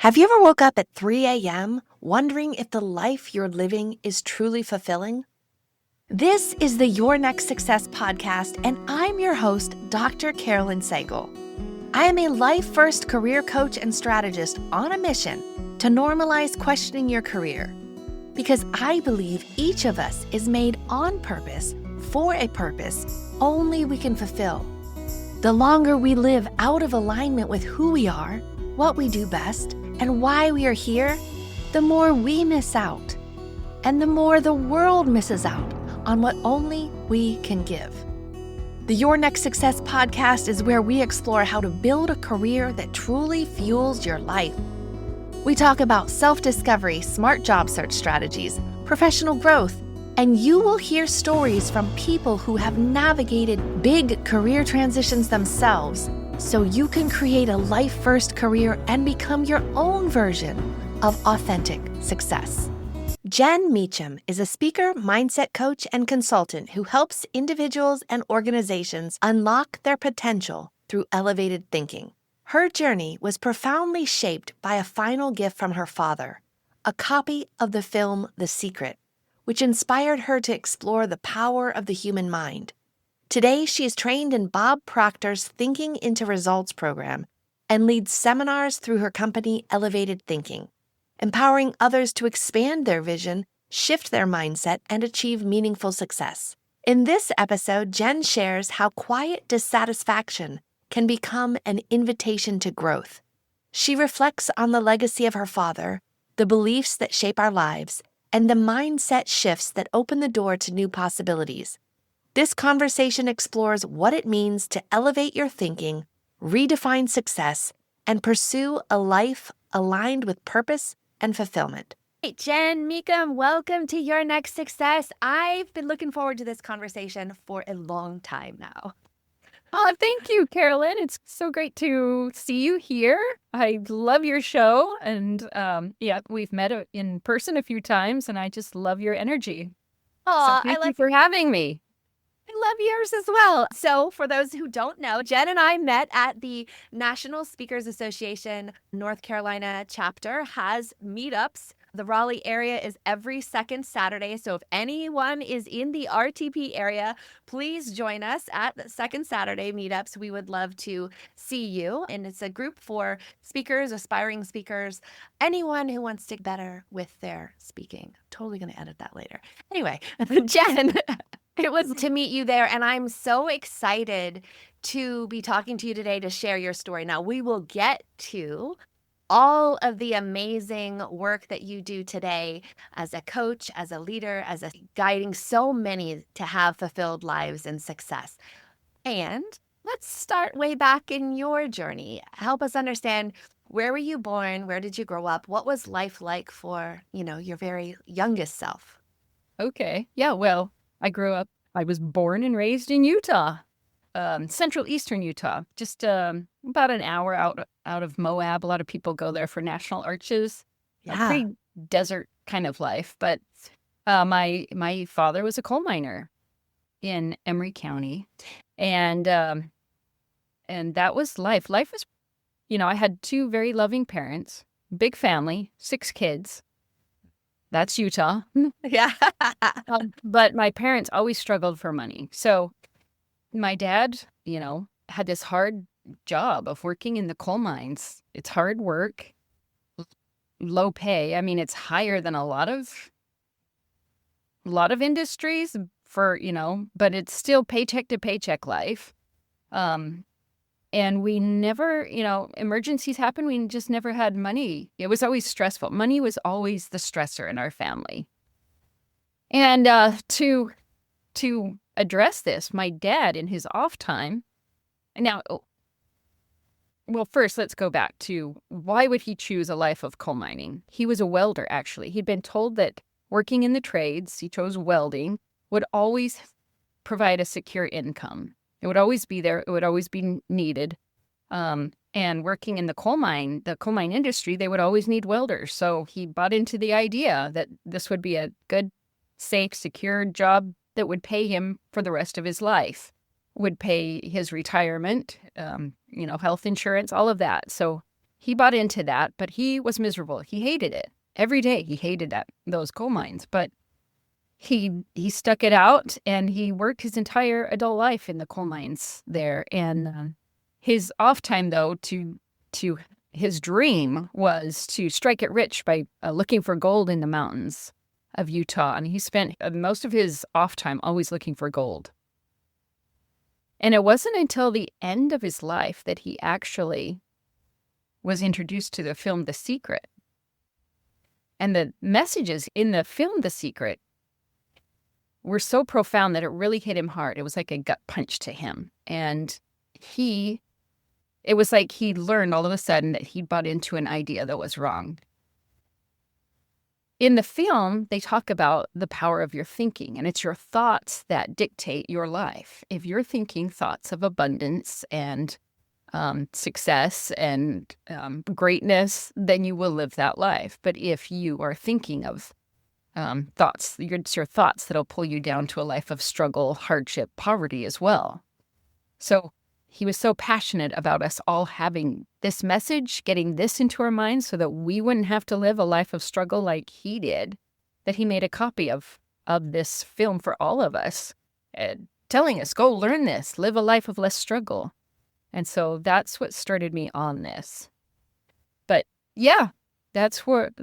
Have you ever woke up at 3 a.m. wondering if the life you're living is truly fulfilling? This is the Your Next Success podcast, and I'm your host, Dr. Carolyn Sangal. I am a life-first career coach and strategist on a mission to normalize questioning your career, because I believe each of us is made on purpose for a purpose only we can fulfill. The longer we live out of alignment with who we are, what we do best, and why we are here, the more we miss out, and the more the world misses out on what only we can give. The Your Next Success podcast is where we explore how to build a career that truly fuels your life. We talk about self-discovery, smart job search strategies, professional growth, and you will hear stories from people who have navigated big career transitions themselves, so you can create a life-first career and become your own version of authentic success. Jen Mecham is a speaker, mindset coach, and consultant who helps individuals and organizations unlock their potential through elevated thinking. Her journey was profoundly shaped by a final gift from her father, a copy of the film The Secret, which inspired her to explore the power of the human mind. Today, she is trained in Bob Proctor's Thinking into Results program and leads seminars through her company Elevated Thinking, empowering others to expand their vision, shift their mindset, and achieve meaningful success. In this episode, Jen shares how quiet dissatisfaction can become an invitation to growth. She reflects on the legacy of her father, the beliefs that shape our lives, and the mindset shifts that open the door to new possibilities. This conversation explores what it means to elevate your thinking, redefine success, and pursue a life aligned with purpose and fulfillment. Hey, Jen Mecham, welcome to Your Next Success. I've been looking forward to this conversation for a long time now. Oh, thank you, Carolyn. It's so great to see you here. I love your show. And we've met in person a few times, and I just love your energy. Oh, so thank you for having me. I love yours as well. So for those who don't know, Jen and I met at the National Speakers Association North Carolina chapter has meetups. The Raleigh area is every second Saturday. So if anyone is in the RTP area, please join us at the second Saturday meetups. We would love to see you. And it's a group for speakers, aspiring speakers, anyone who wants to get better with their speaking. Totally going to edit that later. Anyway, Jen, it was to meet you there, and I'm so excited to be talking to you today to share your story. Now, we will get to all of the amazing work that you do today as a coach, as a leader, as a guiding so many to have fulfilled lives and success. And let's start way back in your journey. Help us understand, where were you born? Where did you grow up? What was life like for, your very youngest self? Okay. Yeah, well, I was born and raised in Utah, central eastern Utah, just about an hour out of Moab. A lot of people go there for national arches. Yeah. A pretty desert kind of life. But my father was a coal miner in Emery County, and that was life. Life was, I had two very loving parents, big family, 6 kids. That's Utah. Yeah. But my parents always struggled for money. So my dad, had this hard job of working in the coal mines. It's hard work, low pay. I mean, it's higher than a lot of industries but it's still paycheck to paycheck life. And we never, emergencies happen. We just never had money. It was always stressful. Money was always the stressor in our family. And to address this, my dad, in his off time, first let's go back to, why would he choose a life of coal mining? He was a welder, actually. He'd been told that working in the trades, he chose welding, would always provide a secure income. It would always be there. It would always be needed. And working in the coal mine industry, they would always need welders. So he bought into the idea that this would be a good, safe, secure job that would pay him for the rest of his life, would pay his retirement, health insurance, all of that. So he bought into that, but he was miserable. He hated it. Every day he hated those coal mines, but he stuck it out, and he worked his entire adult life in the coal mines there. And his off time, though, to his dream was to strike it rich by looking for gold in the mountains of Utah. And he spent most of his off time always looking for gold. And it wasn't until the end of his life that he actually was introduced to the film The Secret. And the messages in the film The Secret were so profound that it really hit him hard. It was like a gut punch to him. And it was like he learned all of a sudden that he'd bought into an idea that was wrong. In the film, they talk about the power of your thinking, and it's your thoughts that dictate your life. If you're thinking thoughts of abundance and success and greatness, then you will live that life. But if you are thinking of thoughts, it's your thoughts that'll pull you down to a life of struggle, hardship, poverty as well. So he was so passionate about us all having this message, getting this into our minds so that we wouldn't have to live a life of struggle like he did, that he made a copy of this film for all of us, telling us, go learn this, live a life of less struggle. And so that's what started me on this. But yeah, that's where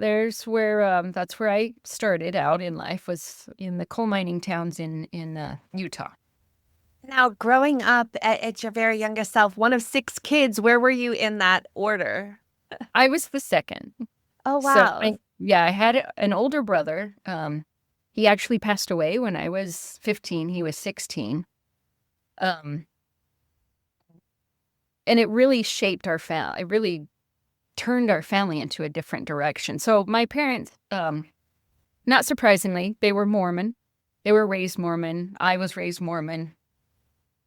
I started out in life, was in the coal mining towns in Utah. Now, growing up at your very youngest self, one of 6 kids, where were you in that order? I was the second. Oh, wow. So I had an older brother. He actually passed away when I was 15. He was 16. And it really shaped our family. It really turned our family into a different direction. So my parents, not surprisingly, they were Mormon. They were raised Mormon. I was raised Mormon.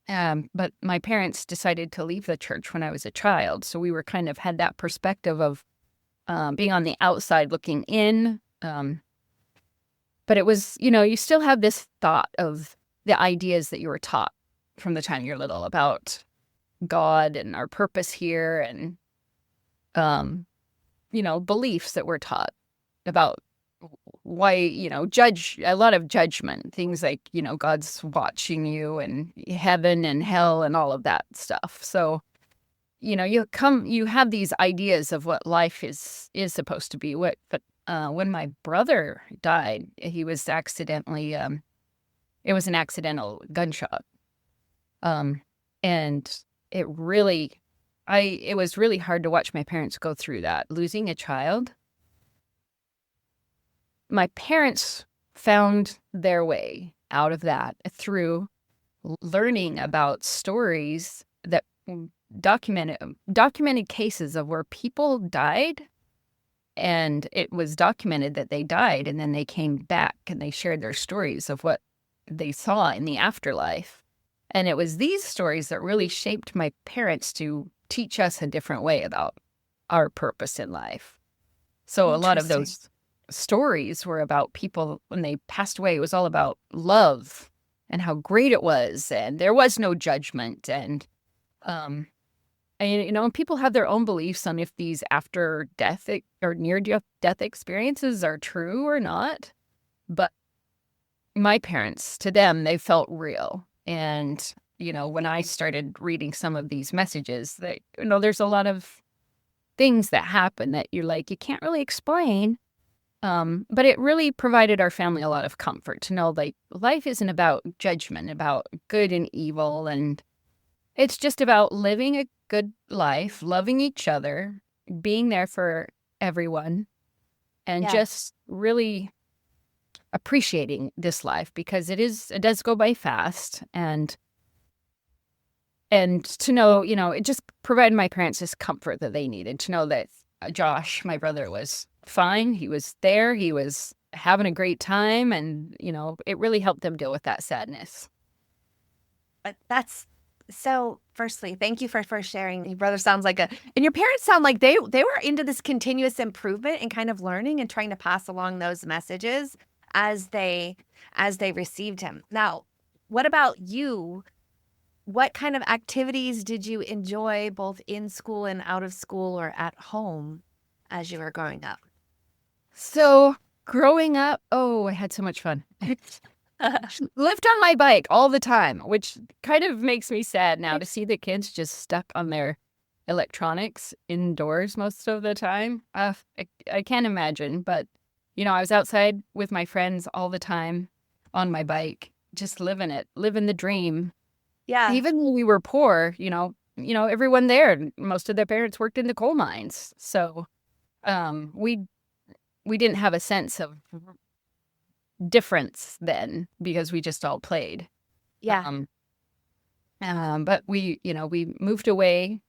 But my parents decided to leave the church when I was a child. So we were kind of had that perspective of being on the outside looking in. But it was, you still have this thought of the ideas that you were taught from the time you're little about God and our purpose here, and, beliefs that we're taught about why, a lot of judgment, things like, God's watching you and heaven and hell and all of that stuff. So, you have these ideas of what life is supposed to be. But when my brother died, he was accidentally, it was an accidental gunshot. And it was really hard to watch my parents go through that, losing a child. My parents found their way out of that through learning about stories that documented cases of where people died, and it was documented that they died, and then they came back and they shared their stories of what they saw in the afterlife. And it was these stories that really shaped my parents to teach us a different way about our purpose in life. So a lot of those stories were about people when they passed away. It was all about love and how great it was, and there was no judgment. And people have their own beliefs on if these after death or near death experiences are true or not. But my parents, to them, they felt real. And when I started reading some of these messages, that there's a lot of things that happen that you're like, you can't really explain. But it really provided our family a lot of comfort to know, like, life isn't about judgment, about good and evil, and it's just about living a good life, loving each other, being there for everyone, and just really appreciating this life, because it does go by fast. And to know, it just provided my parents this comfort that they needed to know that Josh, my brother, was fine. He was there. He was having a great time. And, it really helped them deal with that sadness. That's so, firstly, thank you for sharing. Your brother sounds like and your parents sound like they were into this continuous improvement and kind of learning and trying to pass along those messages as they received him. Now, what about you? what kind of activities did you enjoy both in school and out of school or at home as you were growing up? So growing up, I had so much fun. Lived on my bike all the time, which kind of makes me sad now to see the kids just stuck on their electronics indoors most of the time. I can't imagine, but I was outside with my friends all the time on my bike, just living it, living the dream. Yeah. Even when we were poor, everyone there, most of their parents worked in the coal mines, so we didn't have a sense of difference then because we just all played. Yeah. But we moved away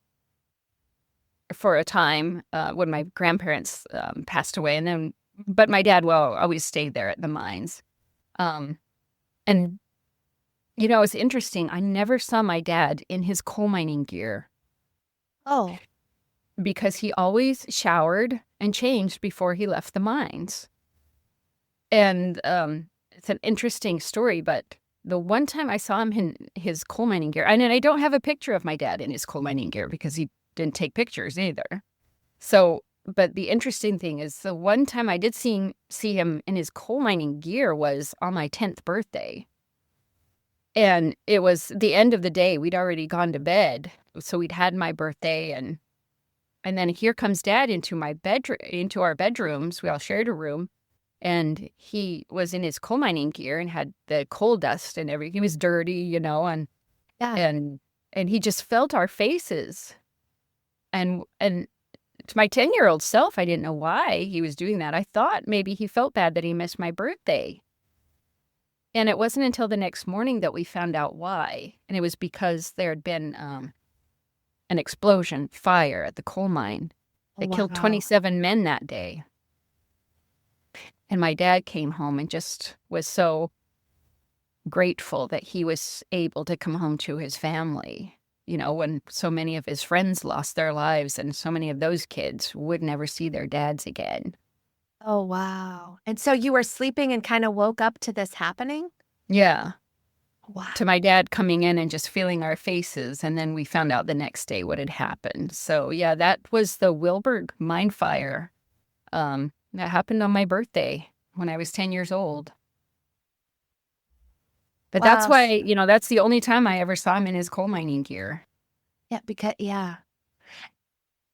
for a time when my grandparents passed away, but my dad always stayed there at the mines. And it's interesting. I never saw my dad in his coal mining gear Oh, because he always showered and changed before he left the mines. And it's an interesting story, but the one time I saw him in his coal mining gear, and I don't have a picture of my dad in his coal mining gear because he didn't take pictures either. So, but the interesting thing is the one time I did see him in his coal mining gear was on my 10th birthday. And it was the end of the day. We'd already gone to bed. So we'd had my birthday and then here comes Dad into our bedrooms. We all shared a room. And he was in his coal mining gear and had the coal dust and everything. He was dirty, and yeah. and he just felt our faces. And to my 10-year-old self, I didn't know why he was doing that. I thought maybe he felt bad that he missed my birthday. And it wasn't until the next morning that we found out why. And it was because there had been an explosion, fire at the coal mine. It killed 27 men that day. And my dad came home and just was so grateful that he was able to come home to his family, when so many of his friends lost their lives and so many of those kids would never see their dads again. Oh, wow. And so you were sleeping and kind of woke up to this happening? Yeah. Wow. To my dad coming in and just feeling our faces. And then we found out the next day what had happened. So, yeah, that was the Wilburg mine fire. That happened on my birthday when I was 10 years old. But that's Wow. why, that's the only time I ever saw him in his coal mining gear. Yeah.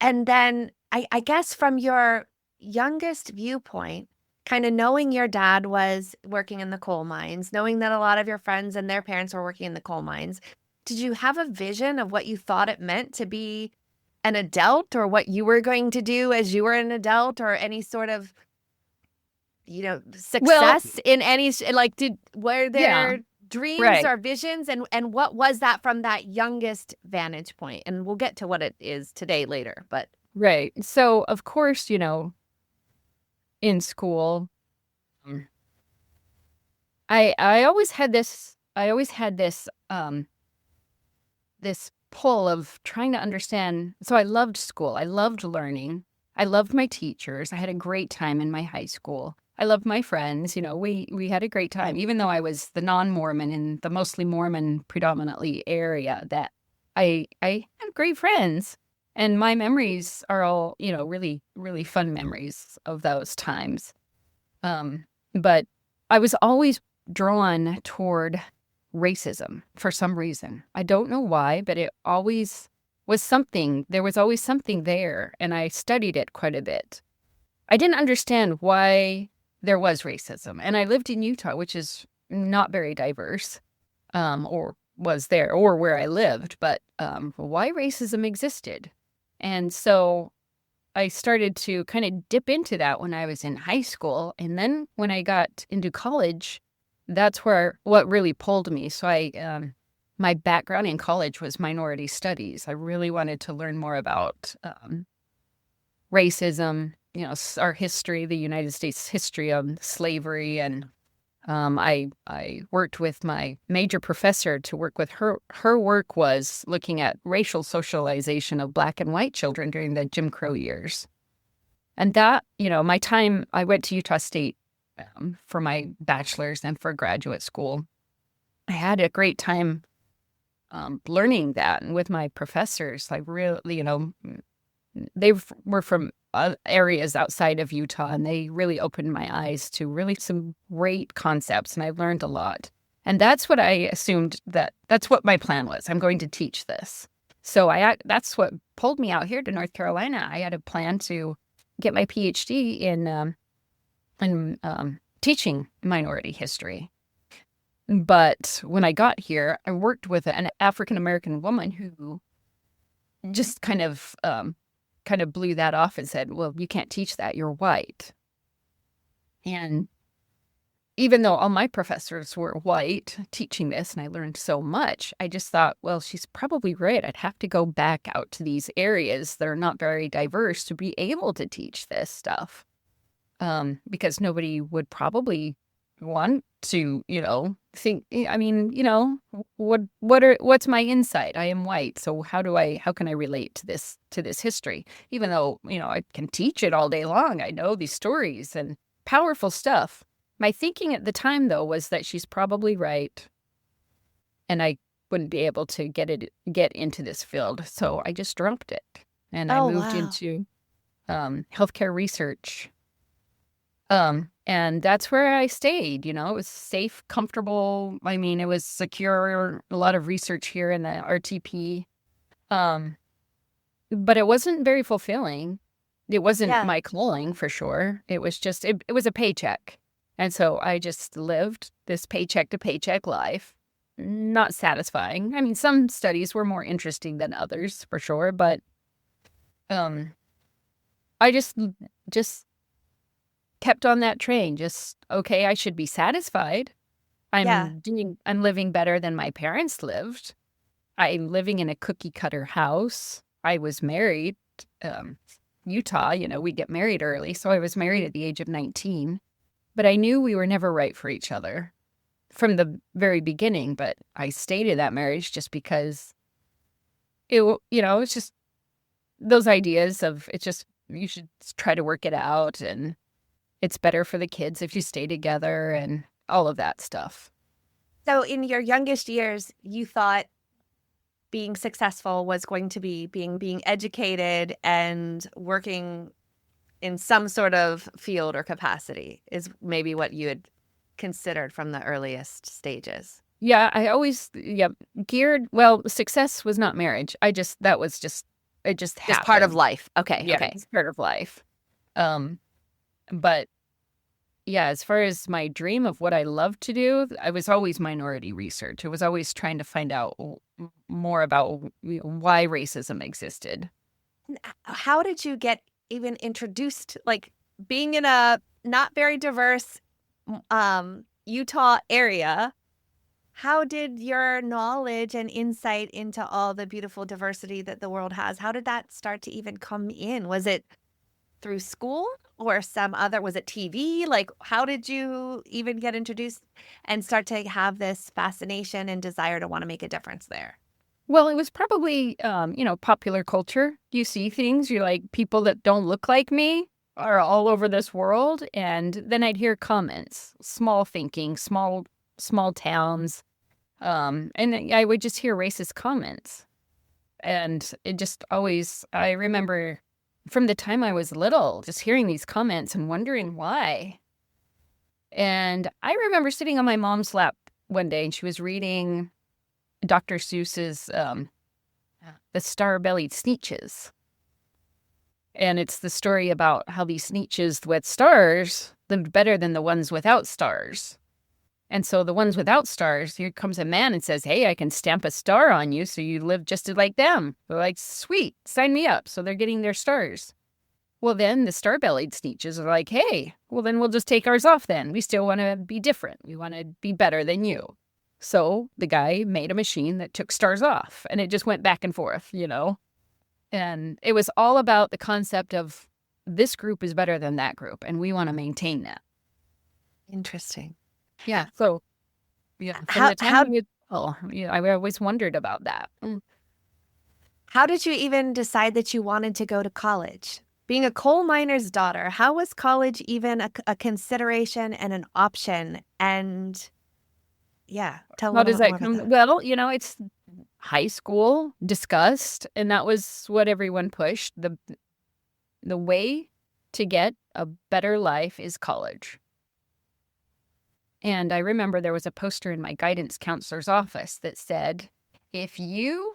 And then I guess from your youngest viewpoint, kind of knowing your dad was working in the coal mines, knowing that a lot of your friends and their parents were working in the coal mines, did you have a vision of what you thought it meant to be an adult or what you were going to do as you were an adult or any sort of, success in any, were there dreams right. or visions and what was that from that youngest vantage point? And we'll get to what it is today later, but. Right. So, of course, in school, I always had this this pull of trying to understand. So I loved school. I loved learning. I loved my teachers. I had a great time in my high school. I loved my friends. We had a great time, even though I was the non-Mormon in the mostly Mormon predominantly area. That I had great friends. And my memories are all, really, really fun memories of those times. But I was always drawn toward racism for some reason. I don't know why, but it always was something. There was always something there, and I studied it quite a bit. I didn't understand why there was racism, and I lived in Utah, which is not very diverse, or was there, or where I lived, but why racism existed. And so I started to kind of dip into that when I was in high school. And then when I got into college, that's what really pulled me. So my background in college was minority studies. I really wanted to learn more about racism, our history, the United States history of slavery. And I worked with my major professor to work with her. Her work was looking at racial socialization of Black and white children during the Jim Crow years. And that, my time, I went to Utah State for my bachelor's and for graduate school. I had a great time learning that. And with my professors, like really, they were from areas outside of Utah, and they really opened my eyes to really some great concepts, and I learned a lot. And that's what I assumed that's what my plan was. I'm going to teach this. So that's what pulled me out here to North Carolina. I had a plan to get my PhD in teaching minority history. But when I got here, I worked with an African-American woman who just kind of blew that off and said, well, you can't teach that. You're white. And even though all my professors were white teaching this, and I learned so much, I just thought, well, she's probably right. I'd have to go back out to these areas that are not very diverse to be able to teach this stuff. Because nobody would probably want to, think, I mean, what's my insight? I am white. So how can I relate to this history? Even though, I can teach it all day long. I know these stories and powerful stuff. My thinking at the time, though, was that she's probably right, and I wouldn't be able to get into this field. So I just dropped it, and I moved into healthcare research. And that's where I stayed. It was safe, comfortable. I mean, it was secure. A lot of research here in the RTP, but it wasn't very fulfilling. It wasn't my calling for sure. It was just it was a paycheck. And so I just lived this paycheck to paycheck life, not satisfying. I mean, some studies were more interesting than others for sure, but I just kept on that train. Just, okay, I should be satisfied. I'm living better than my parents lived. I'm living in a cookie cutter house. I was married. Utah, we get married early, so I was married at the age of 19. But I knew we were never right for each other from the very beginning. But I stayed in that marriage just because it's just those ideas of you should try to work it out, and it's better for the kids if you stay together and all of that stuff. So in your youngest years, you thought being successful was going to be being educated and working in some sort of field or capacity is maybe what you had considered from the earliest stages. Yeah, I always geared. Well, success was not marriage. It just happened. Just part of life. Okay. Yeah, okay. It's part of life. But yeah, as far as my dream of what I love to do, I was always minority research. I was always trying to find out more about why racism existed. How did you get even introduced, like being in a not very diverse Utah area? How did your knowledge and insight into all the beautiful diversity that the world has, how did that start to even come in? Was it through school or was it TV? Like, how did you even get introduced and start to have this fascination and desire to want to make a difference there? Well, it was probably, popular culture. You see things, you're like, people that don't look like me are all over this world. And then I'd hear comments, small thinking, small towns. And I would just hear racist comments. And it just always, I remember from the time I was little, just hearing these comments and wondering why. And I remember sitting on my mom's lap one day, and she was reading Dr. Seuss's The Star-Bellied Sneetches. And it's the story about how these Sneetches with stars lived better than the ones without stars. And so the ones without stars, here comes a man and says, hey, I can stamp a star on you so you live just like them. They're like, sweet, sign me up. So they're getting their stars. Well, then the star-bellied Sneetches are like, hey, well, then we'll just take ours off then. We still want to be different. We want to be better than you. So the guy made a machine that took stars off, and it just went back and forth, And it was all about the concept of this group is better than that group, and we want to maintain that. Interesting. Yeah. So, yeah. I always wondered about that. How did you even decide that you wanted to go to college? Being a coal miner's daughter, how was college even a consideration and an option? And yeah, tell me. How does that come? Well, high school discussed, and that was what everyone pushed. The way to get a better life is college. And I remember there was a poster in my guidance counselor's office that said, if you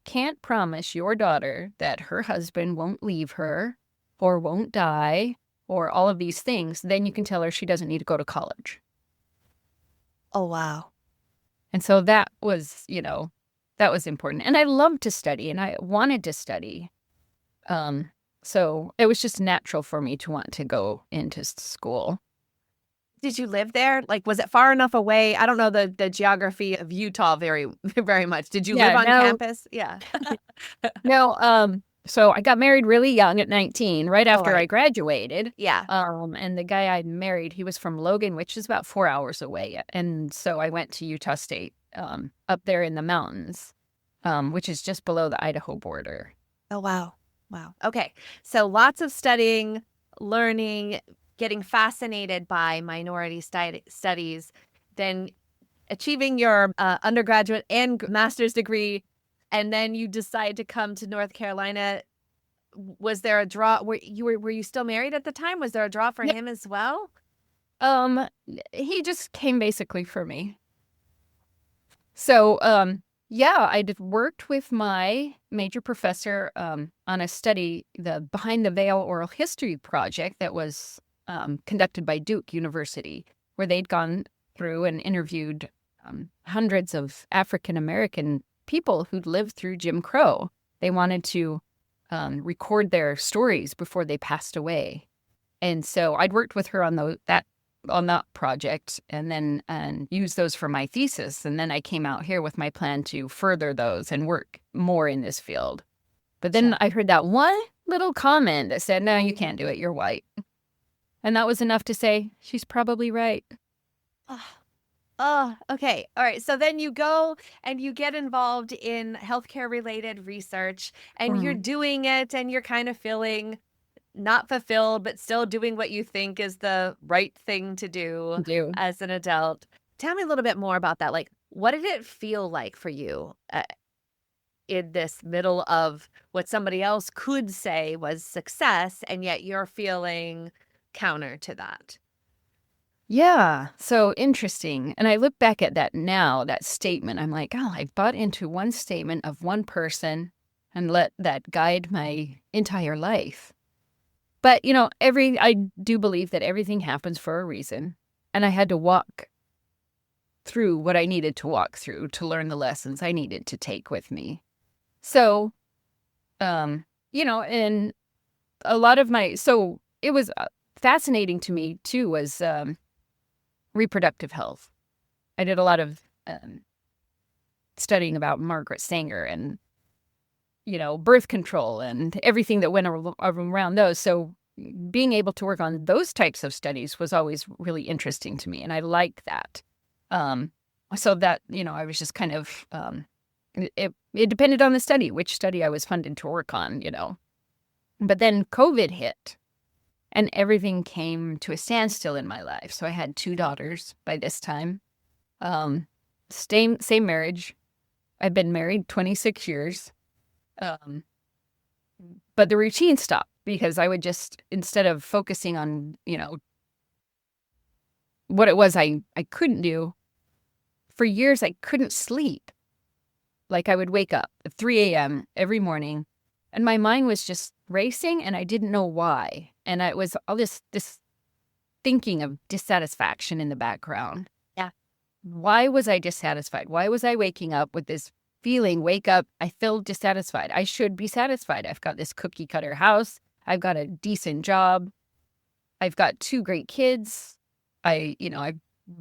can't promise your daughter that her husband won't leave her or won't die or all of these things, then you can tell her she doesn't need to go to college. Oh, wow. And so that was, that was important. And I loved to study and I wanted to study. So it was just natural for me to want to go into school. Did you live there? Like, was it far enough away? I don't know the geography of Utah very, very much. Did you live on campus? Yeah. No, so I got married really young at 19, right after I graduated. Yeah. And the guy I married, he was from Logan, which is about 4 hours away. And so I went to Utah State, up there in the mountains, which is just below the Idaho border. Oh, wow. Wow. Okay. So lots of studying, learning, getting fascinated by minority studies, then achieving your undergraduate and master's degree, and then you decide to come to North Carolina. Was there a draw? Were you still married at the time? Was there a draw for him as well? He just came basically for me. So, yeah, I worked with my major professor on a study, the Behind the Veil Oral History project that was conducted by Duke University, where they'd gone through and interviewed hundreds of African-American people who'd lived through Jim Crow. They wanted to record their stories before they passed away. And so I'd worked with her on that project and use those for my thesis. And then I came out here with my plan to further those and work more in this field. But then I heard that one little comment that said, no, you can't do it. You're white. And that was enough to say, she's probably right. Oh, okay. All right. So then you go and you get involved in healthcare related research and you're doing it and you're kind of feeling not fulfilled, but still doing what you think is the right thing to do as an adult. Tell me a little bit more about that. Like, what did it feel like for you in this middle of what somebody else could say was success, and yet you're feeling counter to that? Yeah, so interesting. And I look back at that now, that statement. I'm like, oh, I bought into one statement of one person and let that guide my entire life. But, I do believe that everything happens for a reason. And I had to walk through what I needed to walk through to learn the lessons I needed to take with me. So, and a lot of so it was fascinating to me too was reproductive health. I did a lot of studying about Margaret Sanger and, birth control and everything that went around those. So being able to work on those types of studies was always really interesting to me. And I liked that. So that, I was just kind of, it depended on the study, which study I was funded to work on, But then COVID hit and everything came to a standstill in my life. So I had 2 daughters by this time. Same marriage. I've been married 26 years. But the routine stopped because I would just, instead of focusing on, what it was I couldn't do, for years I couldn't sleep. Like I would wake up at 3 a.m. every morning and my mind was just racing and I didn't know why. And it was all this thinking of dissatisfaction in the background. Yeah. Why was I dissatisfied? Why was I waking up with this feeling, wake up, I feel dissatisfied. I should be satisfied. I've got this cookie cutter house. I've got a decent job. I've got 2 great kids. I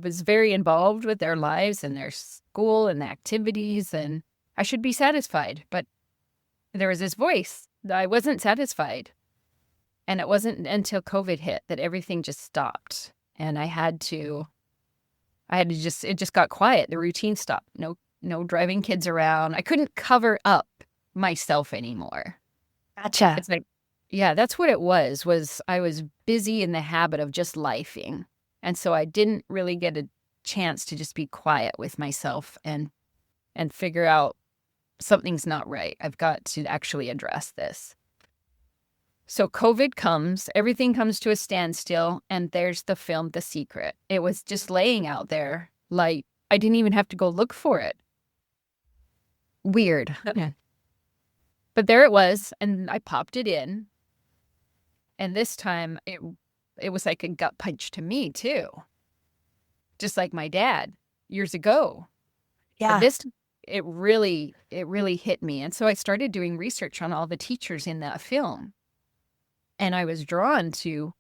was very involved with their lives and their school and the activities, and I should be satisfied. But there was this voice that I wasn't satisfied. And it wasn't until COVID hit that everything just stopped. And it just got quiet. The routine stopped. No driving kids around. I couldn't cover up myself anymore. Gotcha. It's like, yeah, that's what it was I was busy in the habit of just lifing. And so I didn't really get a chance to just be quiet with myself and figure out something's not right. I've got to actually address this. So COVID comes, everything comes to a standstill, and there's the film The Secret. It was just laying out there, like I didn't even have to go look for it. Weird. But there it was, and I popped it in. And this time it was like a gut punch to me too. Just like my dad years ago. Yeah. But this it really hit me. And so I started doing research on all the teachers in that film. And I was drawn to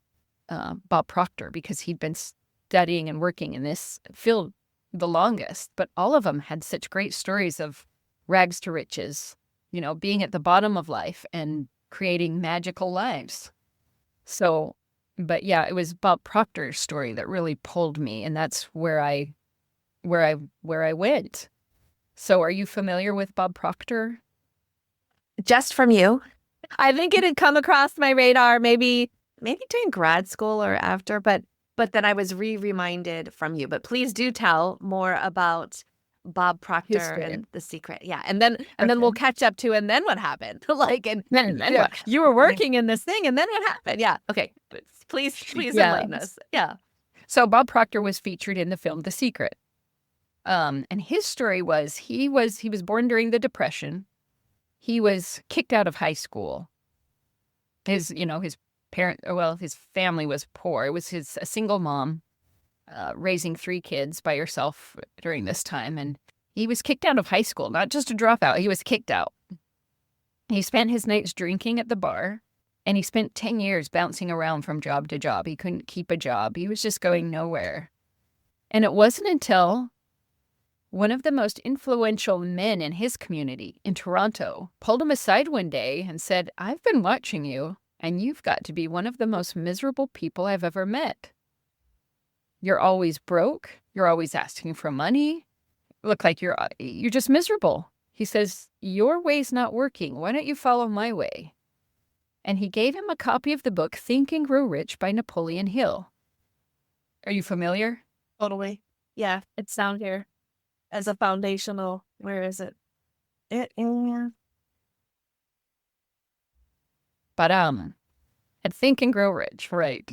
Bob Proctor because he'd been studying and working in this field the longest. But all of them had such great stories of rags to riches, being at the bottom of life and creating magical lives. So, but yeah, it was Bob Proctor's story that really pulled me, and that's where I went. So, are you familiar with Bob Proctor? Just from you. I think it had come across my radar maybe during grad school or after, but then I was reminded from you. But please do tell more about Bob Proctor and The Secret. Yeah. And then we'll catch up to, and then what happened? You were working in this thing, and then what happened? Yeah. Okay. Please enlighten us. Yeah. So Bob Proctor was featured in the film The Secret. And his story was he was born during the Depression. He was kicked out of high school. His family was poor. It was a single mom raising 3 kids by herself during this time. And he was kicked out of high school, not just a dropout. He was kicked out. He spent his nights drinking at the bar, and he spent 10 years bouncing around from job to job. He couldn't keep a job. He was just going nowhere. And it wasn't until one of the most influential men in his community in Toronto pulled him aside one day and said, "I've been watching you, and you've got to be one of the most miserable people I've ever met. You're always broke. You're always asking for money. Look like you're just miserable." He says, "Your way's not working. Why don't you follow my way?" And he gave him a copy of the book Think and Grow Rich by Napoleon Hill. Are you familiar? Totally. Yeah, it's down here as a foundational. Where is it? But at Think and Grow Rich, right?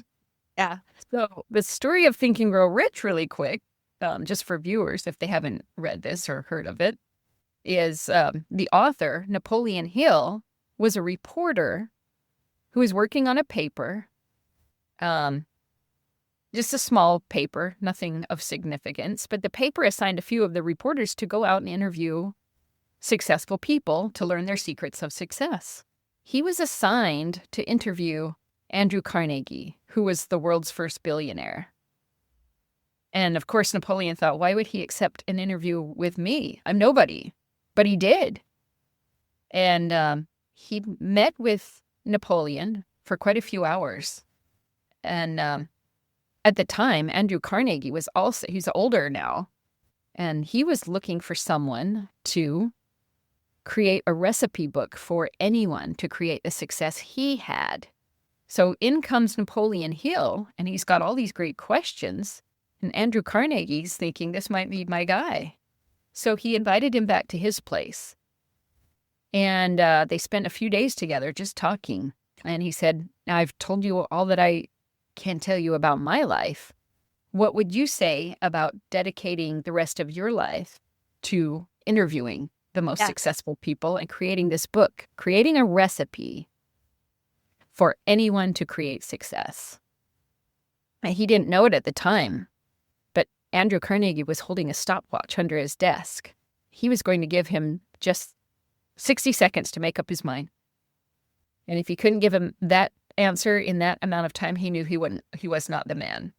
Yeah. So the story of Think and Grow Rich, really quick, just for viewers if they haven't read this or heard of it, is the author, Napoleon Hill, was a reporter who was working on a paper, just a small paper, nothing of significance, but the paper assigned a few of the reporters to go out and interview successful people to learn their secrets of success. He was assigned to interview Andrew Carnegie, who was the world's first billionaire. And of course, Napoleon thought, why would he accept an interview with me? I'm nobody. But he did. And he met with Napoleon for quite a few hours. And at the time, Andrew Carnegie was he's older now, and he was looking for someone to create a recipe book for anyone to create the success he had. So in comes Napoleon Hill, and he's got all these great questions, and Andrew Carnegie's thinking, this might be my guy. So he invited him back to his place, and they spent a few days together just talking. And he said, "I've told you all that I can tell you about my life. What would you say about dedicating the rest of your life to interviewing the most successful people and creating this book, creating a recipe for anyone to create success?" And he didn't know it at the time, but Andrew Carnegie was holding a stopwatch under his desk. He was going to give him just 60 seconds to make up his mind. And if he couldn't give him that answer in that amount of time, he knew he was not the man.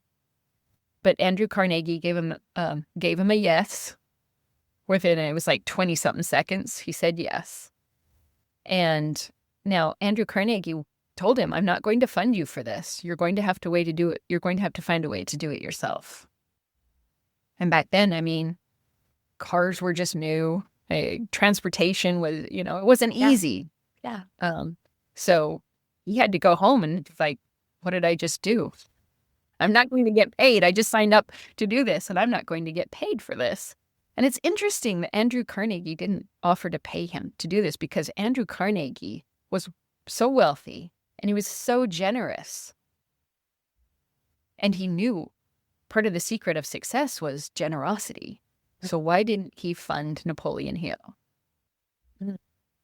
But Andrew Carnegie gave him a yes. Within, it was like 20-something seconds, he said yes. And now Andrew Carnegie told him, "I'm not going to fund you for this. You're going to have to do it. You're going to have to find a way to do it yourself." And back then, I mean, cars were just new. Transportation was, it wasn't easy. Yeah. So he had to go home and like, what did I just do? I'm not going to get paid. I just signed up to do this, and I'm not going to get paid for this. And it's interesting that Andrew Carnegie didn't offer to pay him to do this, because Andrew Carnegie was so wealthy and he was so generous. And he knew part of the secret of success was generosity. So why didn't he fund Napoleon Hill?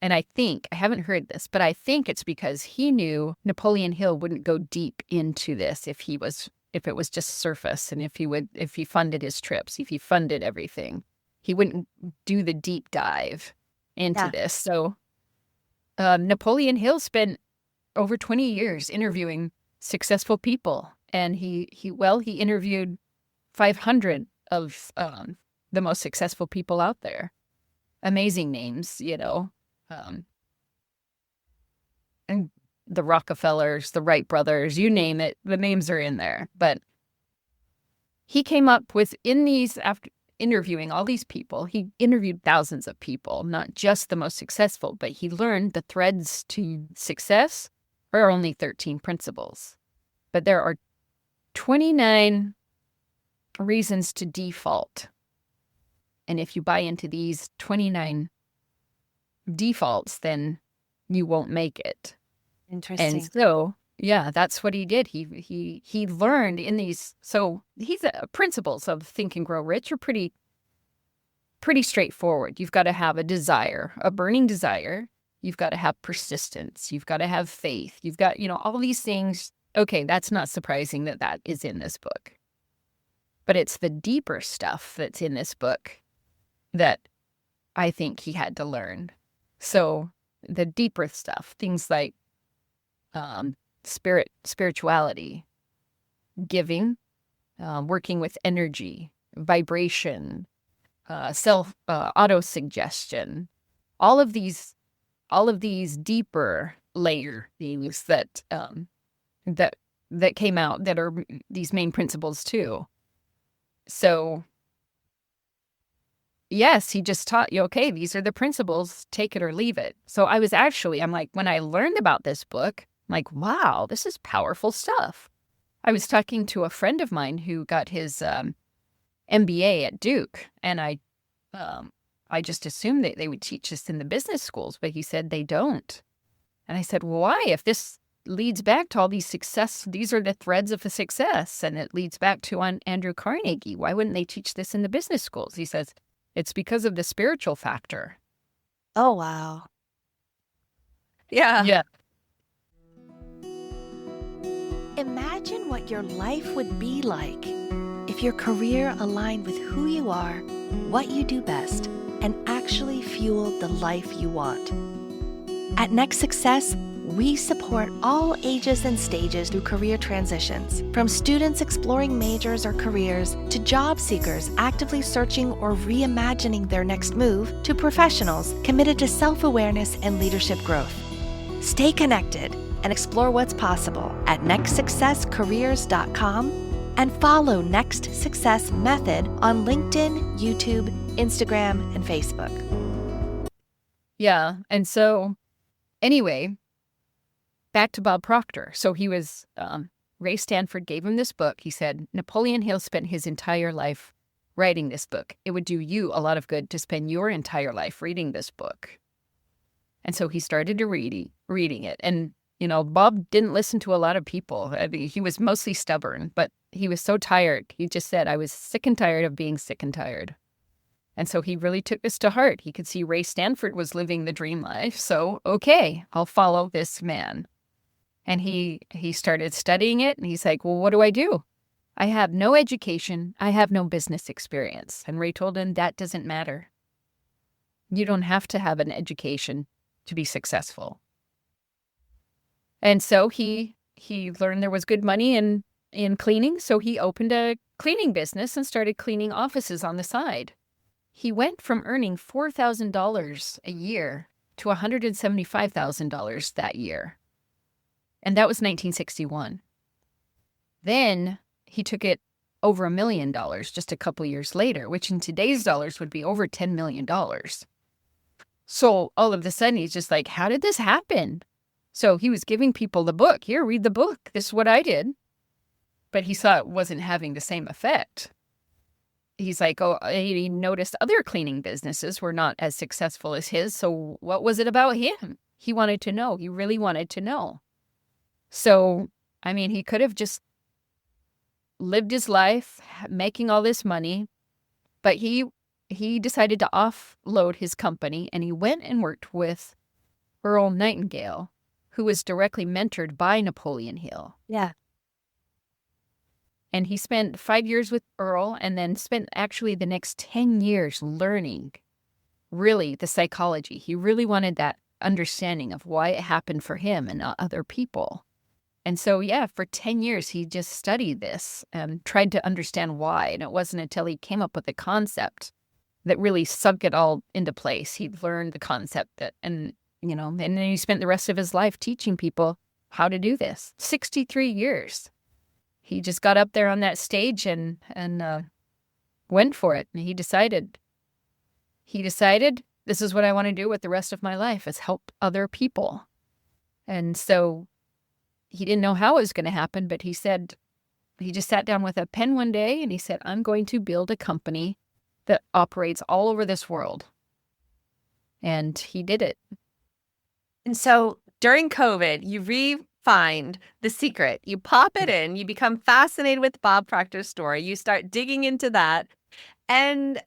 And I haven't heard this, but I think it's because he knew Napoleon Hill wouldn't go deep into this if it was just surface, and if he funded his trips, if he funded everything, he wouldn't do the deep dive into this. So Napoleon Hill spent over 20 years interviewing successful people, and he interviewed 500 of the most successful people out there. Amazing names, and the Rockefellers, the Wright brothers, you name it, the names are in there. But he came up with, after interviewing all these people, he interviewed thousands of people, not just the most successful, but he learned the threads to success are only 13 principles. But there are 29 reasons to default. And if you buy into these 29 defaults, then you won't make it. Interesting. And so, yeah, that's what he did. He learned in these. So these principles of Think and Grow Rich are pretty straightforward. You've got to have a desire, a burning desire. You've got to have persistence. You've got to have faith. You've got, all these things. Okay, that's not surprising that is in this book. But it's the deeper stuff that's in this book that I think he had to learn. So the deeper stuff, things like spirituality, giving, working with energy, vibration, auto-suggestion, all of these deeper layer things that came out that are these main principles too. So yes, he just taught you, okay, these are the principles, take it or leave it. So I'm like, when I learned about this book, I'm like, wow, this is powerful stuff. I was talking to a friend of mine who got his MBA at Duke, and I just assumed that they would teach this in the business schools, but he said they don't. And I said, well, why? If this leads back to all these these are the threads of a success, and it leads back to Andrew Carnegie, why wouldn't they teach this in the business schools? He says, it's because of the spiritual factor. Oh, wow. Yeah. Yeah. Imagine what your life would be like if your career aligned with who you are, what you do best, and actually fueled the life you want. At Next Success, we support all ages and stages through career transitions, from students exploring majors or careers to job seekers actively searching or reimagining their next move to professionals committed to self-awareness and leadership growth. Stay connected and explore what's possible at nextsuccesscareers.com and follow Next Success Method on LinkedIn, YouTube, Instagram, and Facebook. Yeah. And so anyway, back to Bob Proctor. So he was, Ray Stanford gave him this book. He said, Napoleon Hill spent his entire life writing this book. It would do you a lot of good to spend your entire life reading this book. And so he started to reading it. And, Bob didn't listen to a lot of people. I mean, he was mostly stubborn, but he was so tired. He just said, I was sick and tired of being sick and tired. And so he really took this to heart. He could see Ray Stanford was living the dream life. So, okay, I'll follow this man. And he started studying it, and he's like, well, what do I do? I have no education. I have no business experience. And Ray told him that doesn't matter. You don't have to have an education to be successful. And so he learned there was good money in cleaning, so he opened a cleaning business and started cleaning offices on the side. He went from earning $4,000 a year to $175,000 that year. And that was 1961. Then he took it over $1 million just a couple years later, which in today's dollars would be over $10 million. So all of a sudden, he's just like, how did this happen? So he was giving people the book. Here, read the book. This is what I did. But he saw it wasn't having the same effect. he's like, oh, he noticed other cleaning businesses were not as successful as his. So what was it about him? He wanted to know. He really wanted to know. So, I mean, he could have just lived his life making all this money, but he decided to offload his company, and he went and worked with Earl Nightingale, who was directly mentored by Napoleon Hill. Yeah. And he spent 5 years with Earl and then spent actually the next 10 years learning really the psychology. He really wanted that understanding of why it happened for him and not other people. And so, yeah, for 10 years, he just studied this and tried to understand why. And it wasn't until he came up with a concept that really sunk it all into place. He learned the concept and then he spent the rest of his life teaching people how to do this. 63 years. He just got up there on that stage and went for it. And he decided, this is what I want to do with the rest of my life, is help other people. And so he didn't know how it was going to happen, but he said, he just sat down with a pen one day and he said, I'm going to build a company that operates all over this world. And he did it. And so during COVID, you refined the secret. You pop it in, you become fascinated with Bob Proctor's story. You start digging into that. And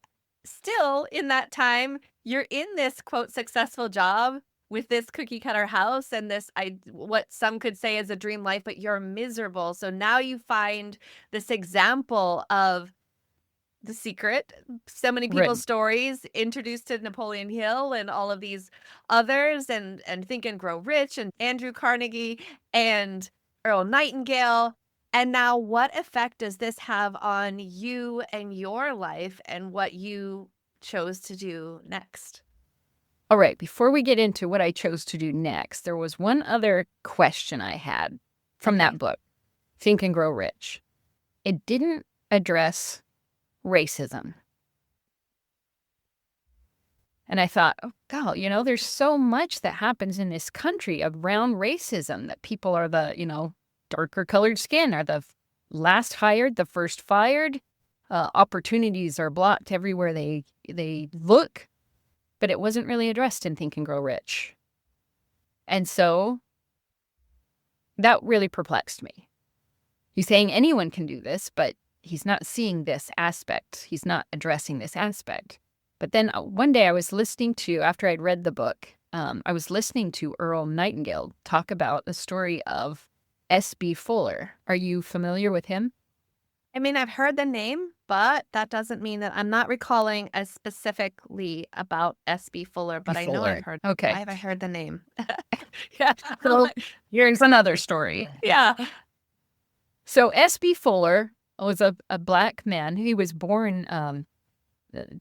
still in that time, you're in this, quote, successful job with this cookie cutter house and this, what some could say is a dream life, but you're miserable. So now you find this example of The Secret, so many people's Right. stories introduced to Napoleon Hill and all of these others, and Think and Grow Rich and Andrew Carnegie and Earl Nightingale. And now what effect does this have on you and your life and what you chose to do next? All right, before we get into what I chose to do next, there was one other question I had from Okay. that book, Think and Grow Rich. It didn't address racism. And I thought, oh, God, there's so much that happens in this country around racism, that people are the, darker colored skin are the last hired, the first fired. Opportunities are blocked everywhere they look. But it wasn't really addressed in Think and Grow Rich. And so that really perplexed me. He's saying anyone can do this, but he's not seeing this aspect. He's not addressing this aspect. But then one day I was listening to, after I'd read the book, I was listening to Earl Nightingale talk about the story of S.B. Fuller. Are you familiar with him? I mean, I've heard the name, but that doesn't mean that I'm not recalling as specifically about S.B. Fuller, but I know I've heard. Okay. I've heard the name. Yeah. So here's another story. Yeah. So S.B. Fuller was a black man. He was born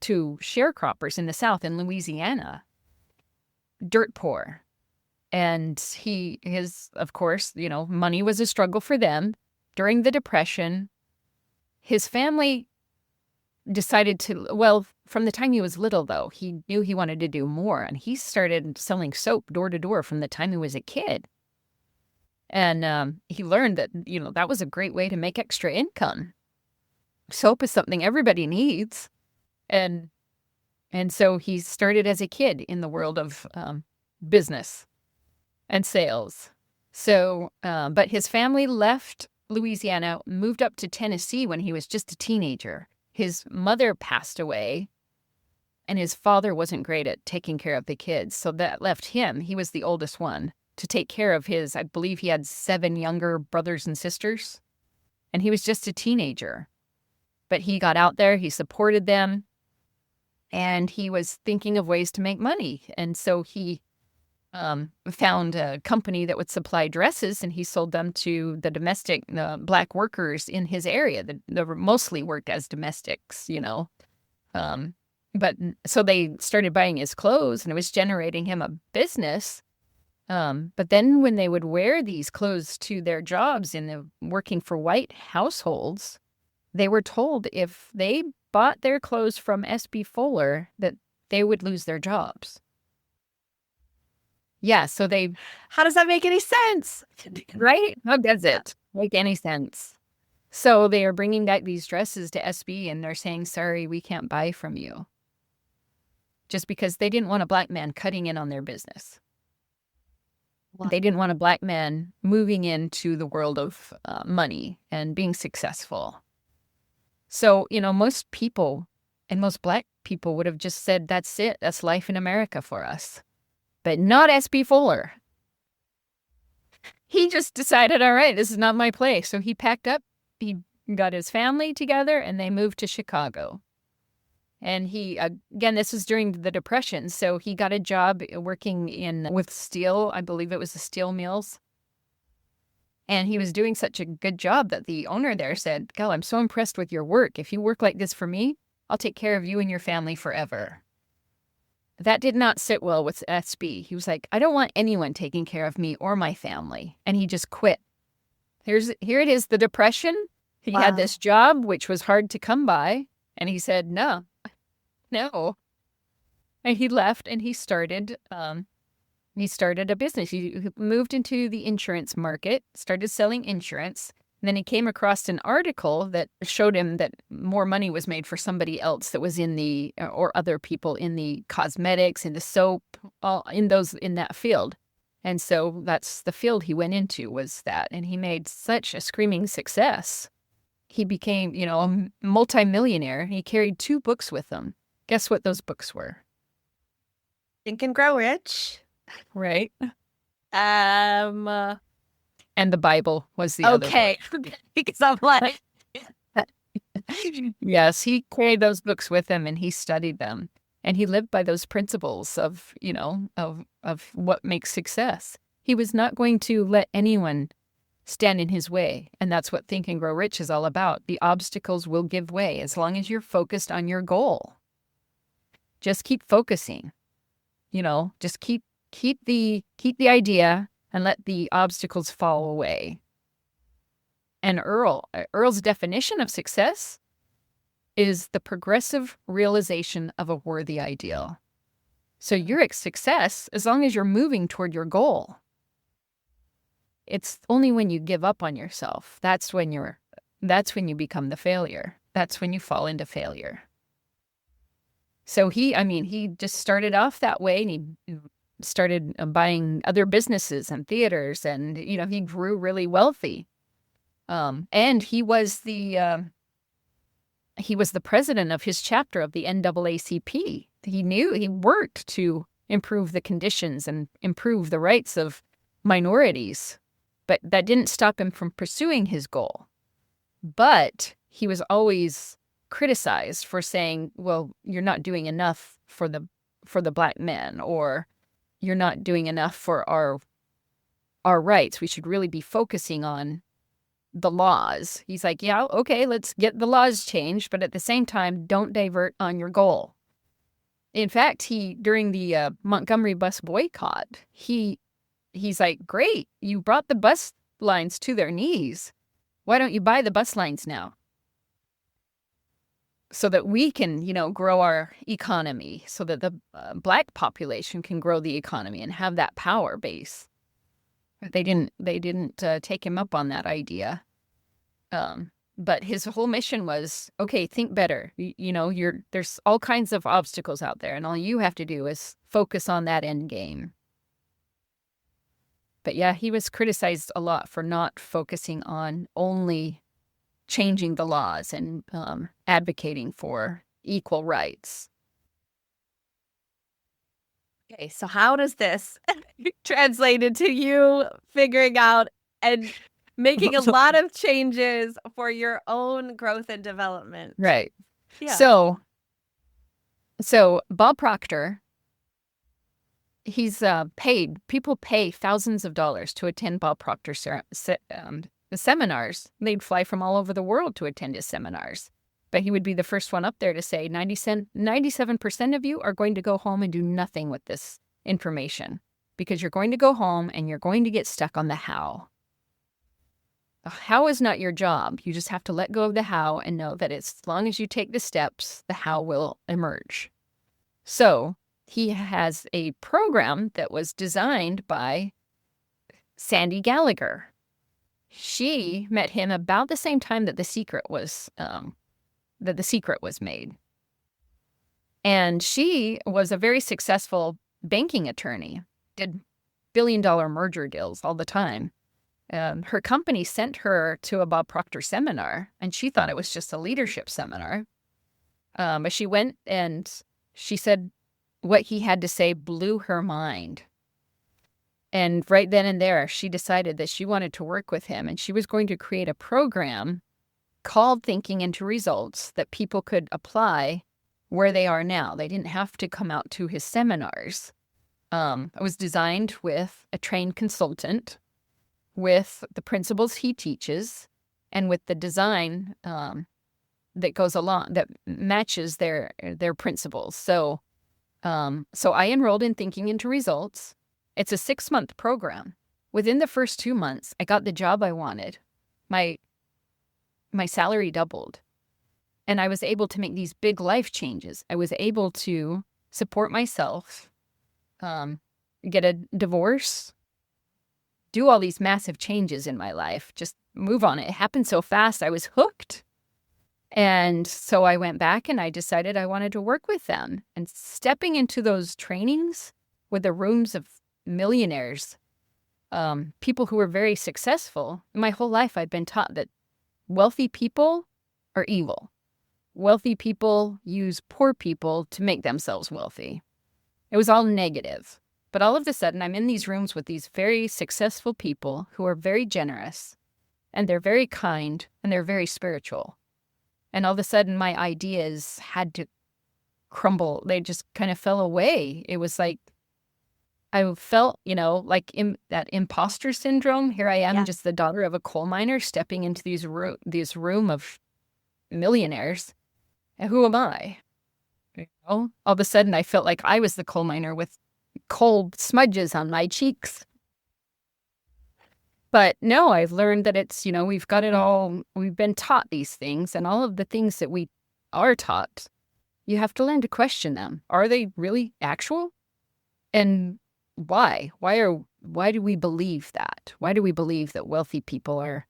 to sharecroppers in the South in Louisiana, dirt poor. And of course, money was a struggle for them. During the Depression, his family decided from the time he was little, though, he knew he wanted to do more. And he started selling soap door to door from the time he was a kid. And he learned that, that was a great way to make extra income. Soap is something everybody needs. And so he started as a kid in the world of business and sales. So, but his family left Louisiana, moved up to Tennessee when he was just a teenager. His mother passed away, and his father wasn't great at taking care of the kids. So that left him, he was the oldest one, to take care of I believe he had 7 younger brothers and sisters. And he was just a teenager. But he got out there, he supported them, and he was thinking of ways to make money. And so he found a company that would supply dresses, and he sold them to the domestic black workers in his area that mostly worked as domestics, But so they started buying his clothes, and it was generating him a business. But then when they would wear these clothes to their jobs working for white households, they were told if they bought their clothes from S.B. Fuller that they would lose their jobs. Yeah, so How does that make any sense? right? How does it make any sense? So they are bringing back these dresses to SB and they're saying, sorry, we can't buy from you. Just because they didn't want a black man cutting in on their business. Wow. They didn't want a black man moving into the world of money and being successful. So, most people and most black people would have just said, that's it. That's life in America for us. But not S.B. Fuller. He just decided, all right, this is not my place. So he packed up, he got his family together, and they moved to Chicago. And he, again, this was during the Depression, so he got a job working with steel. I believe it was the steel mills. And he was doing such a good job that the owner there said, "Gal, I'm so impressed with your work. If you work like this for me, I'll take care of you and your family forever." That did not sit well with SB. He was like, "I don't want anyone taking care of me or my family." And he just quit. Here it is, the Depression. He had this job, which was hard to come by. And he said, no. And he left and he started a business. He moved into the insurance market, started selling insurance. And then he came across an article that showed him that more money was made for somebody else that was or other people in the cosmetics, in the soap, in that field. And so that's the field he went into, was that. And he made such a screaming success. He became, a multimillionaire. He carried 2 books with him. Guess what those books were? Think and Grow Rich. Right. And the Bible was the other book. Because I'm like, Yes, he carried those books with him and he studied them. And he lived by those principles of what makes success. He was not going to let anyone stand in his way. And that's what Think and Grow Rich is all about. The obstacles will give way as long as you're focused on your goal. Just keep focusing. Just keep the idea and let the obstacles fall away. And Earl's definition of success is the progressive realization of a worthy ideal. So you're a success as long as you're moving toward your goal. It's only when you give up on yourself, that's when you become the failure. That's when you fall into failure. So he just started off that way, and he started buying other businesses and theaters, and, he grew really wealthy. And he was the president of his chapter of the NAACP. He worked to improve the conditions and improve the rights of minorities, but that didn't stop him from pursuing his goal. But he was always criticized for saying, well, you're not doing enough for the black men, or you're not doing enough for our rights. We should really be focusing on the laws. He's like, yeah, okay, let's get the laws changed, but at the same time, don't divert on your goal. In fact, during the Montgomery bus boycott, he's like, great, you brought the bus lines to their knees. Why don't you buy the bus lines now? So that we can, grow our economy, so that the black population can grow the economy and have that power base. They didn't take him up on that idea. But his whole mission was, okay, think better. There's all kinds of obstacles out there, and all you have to do is focus on that end game. But yeah, he was criticized a lot for not focusing on only changing the laws and advocating for equal rights. okay, so how does this translate into you figuring out and making a lot of changes for your own growth and development? Right. Yeah. So Bob Proctor, he's people pay thousands of dollars to attend Bob Proctor the seminars. They'd fly from all over the world to attend his seminars. But he would be the first one up there to say, 97% of you are going to go home and do nothing with this information, because you're going to go home and you're going to get stuck on the how. The how is not your job. You just have to let go of the how and know that as long as you take the steps, the how will emerge. So he has a program that was designed by Sandy Gallagher. she met him about the same time that The Secret was made. And she was a very successful banking attorney, did billion-dollar merger deals all the time. Her company sent her to a Bob Proctor seminar, and she thought it was just a leadership seminar. But she went, and she said what he had to say blew her mind. And right then and there, she decided that she wanted to work with him, and she was going to create a program called Thinking into Results that people could apply where they are now. They didn't have to come out to his seminars. It was designed with a trained consultant, with the principles he teaches, and with the design that goes along, that matches their principles. So I enrolled in Thinking into Results. It's a 6-month program. Within the first 2 months, I got the job I wanted. My salary doubled. And I was able to make these big life changes. I was able to support myself, get a divorce, do all these massive changes in my life, just move on. It happened so fast, I was hooked. And so I went back and I decided I wanted to work with them. And stepping into those trainings with the rooms of millionaires, people who were very successful, my whole life I'd been taught that wealthy people are evil. Wealthy people use poor people to make themselves wealthy. It was all negative. But all of a sudden, I'm in these rooms with these very successful people who are very generous, and they're very kind, and they're very spiritual. And all of a sudden, my ideas had to crumble. They just kind of fell away. It was like I felt, like in that imposter syndrome. Here I am, just the daughter of a coal miner, stepping into this room of millionaires. And who am I? All of a sudden, I felt like I was the coal miner with coal smudges on my cheeks. But no, I've learned that it's, we've got it all. We've been taught these things, and all of the things that we are taught, you have to learn to question them. Are they really actual? And why? Why do we believe that? Why do we believe that wealthy people are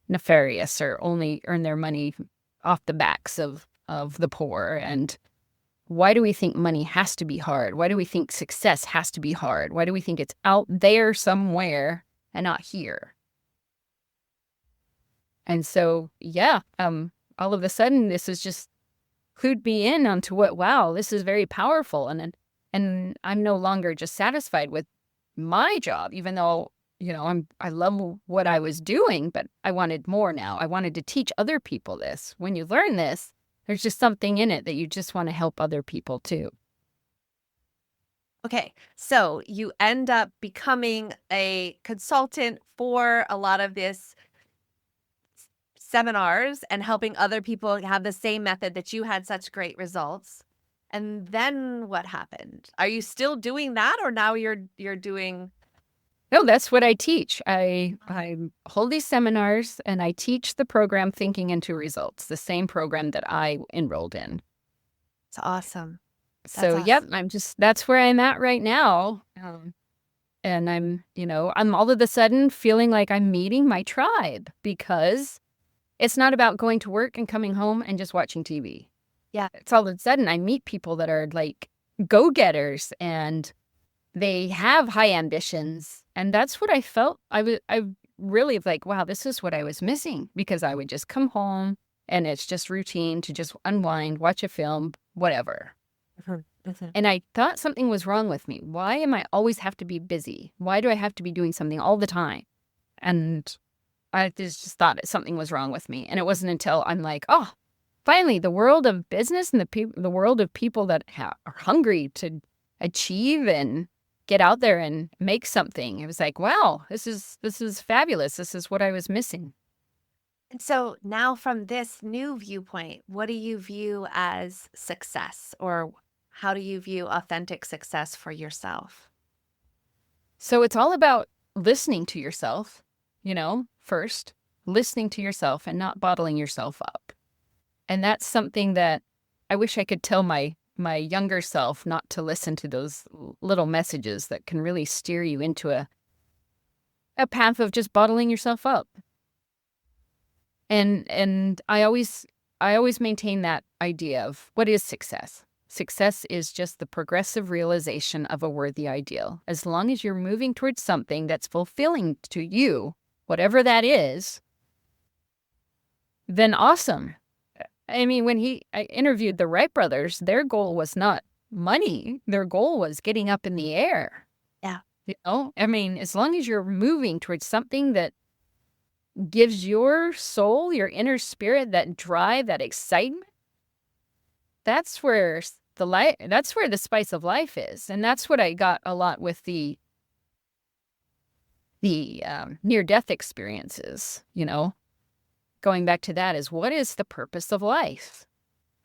nefarious or only earn their money off the backs of the poor? And why do we think money has to be hard? Why do we think success has to be hard? Why do we think it's out there somewhere and not here? And so, all of a sudden, this has just clued me in onto wow, this is very powerful. And I'm no longer just satisfied with my job, even though, I love what I was doing, but I wanted more now. I wanted to teach other people this. When you learn this, there's just something in it that you just want to help other people too. Okay, so you end up becoming a consultant for a lot of this seminars and helping other people have the same method that you had such great results. And then what happened? Are you still doing that, or now you're doing? No, that's what I teach. I hold these seminars and I teach the program Thinking into Results, the same program that I enrolled in. It's awesome. So, yep, that's where I'm at right now. And I'm all of a sudden feeling like I'm meeting my tribe, because it's not about going to work and coming home and just watching TV. Yeah. It's all of a sudden I meet people that are like go-getters, and they have high ambitions. And that's what I felt. I really like, wow, this is what I was missing, because I would just come home and it's just routine to just unwind, watch a film, whatever. And I thought something was wrong with me. Why am I always have to be busy? Why do I have to be doing something all the time? And I just thought something was wrong with me. And it wasn't until I'm like, oh, finally, the world of business and the world of people that are hungry to achieve and get out there and make something. It was like, wow, this is fabulous. This is what I was missing. And so now, from this new viewpoint, what do you view as success, or how do you view authentic success for yourself? So it's all about listening to yourself, first, listening to yourself and not bottling yourself up. And that's something that I wish I could tell my younger self, not to listen to those little messages that can really steer you into a path of just bottling yourself up. And I always maintain that idea of what is success. Success is just the progressive realization of a worthy ideal. As long as you're moving towards something that's fulfilling to you, whatever that is, then awesome. I mean, when I interviewed the Wright brothers, their goal was not money. Their goal was getting up in the air. Yeah. I mean, as long as you're moving towards something that gives your soul, your inner spirit, that drive, that excitement, that's where the spice of life is. And that's what I got a lot with the near-death experiences, Going back to that is, what is the purpose of life?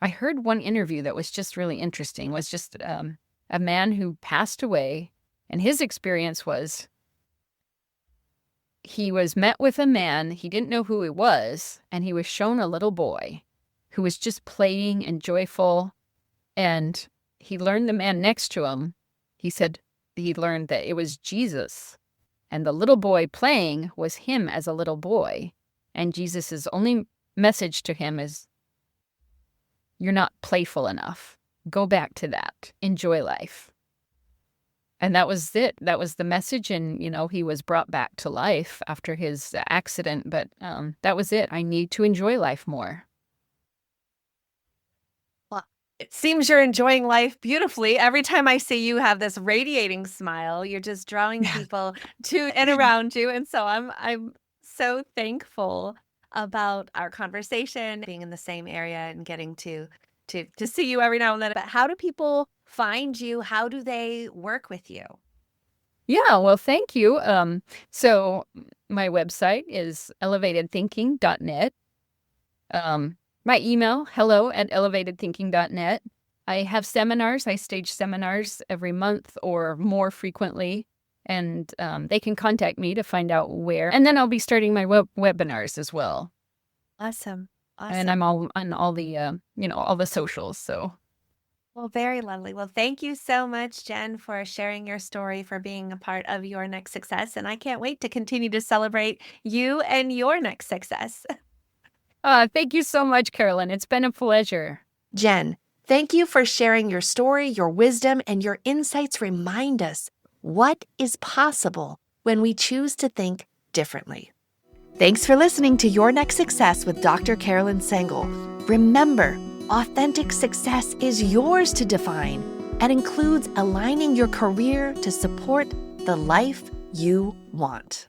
I heard one interview that was just really interesting. It was just a man who passed away, and his experience was he was met with a man, he didn't know who he was, and he was shown a little boy who was just playing and joyful, and he learned the man next to him, he said he learned that it was Jesus, and the little boy playing was him as a little boy. And Jesus' only message to him is, you're not playful enough. Go back to that. Enjoy life. And that was it. That was the message. And, he was brought back to life after his accident. But that was it. I need to enjoy life more. Well, it seems you're enjoying life beautifully. Every time I see you have this radiating smile, you're just drawing people to and around you. And so I'm so thankful about our conversation, being in the same area and getting to see you every now and then. But how do people find you? How do they work with you? Yeah, well, thank you. So my website is elevatedthinking.net. My email, hello@elevatedthinking.net. I have seminars. I stage seminars every month or more frequently. And they can contact me to find out where. And then I'll be starting my webinars as well. Awesome. And I'm all on all the, all the socials. So. Well, very lovely. Well, thank you so much, Jen, for sharing your story, for being a part of your next success. And I can't wait to continue to celebrate you and your next success. Thank you so much, Carolyn. It's been a pleasure. Jen, thank you for sharing your story, your wisdom, and your insights remind us what is possible when we choose to think differently. Thanks for listening to Your Next Success with Dr. Carolyn Sangal. Remember, authentic success is yours to define and includes aligning your career to support the life you want.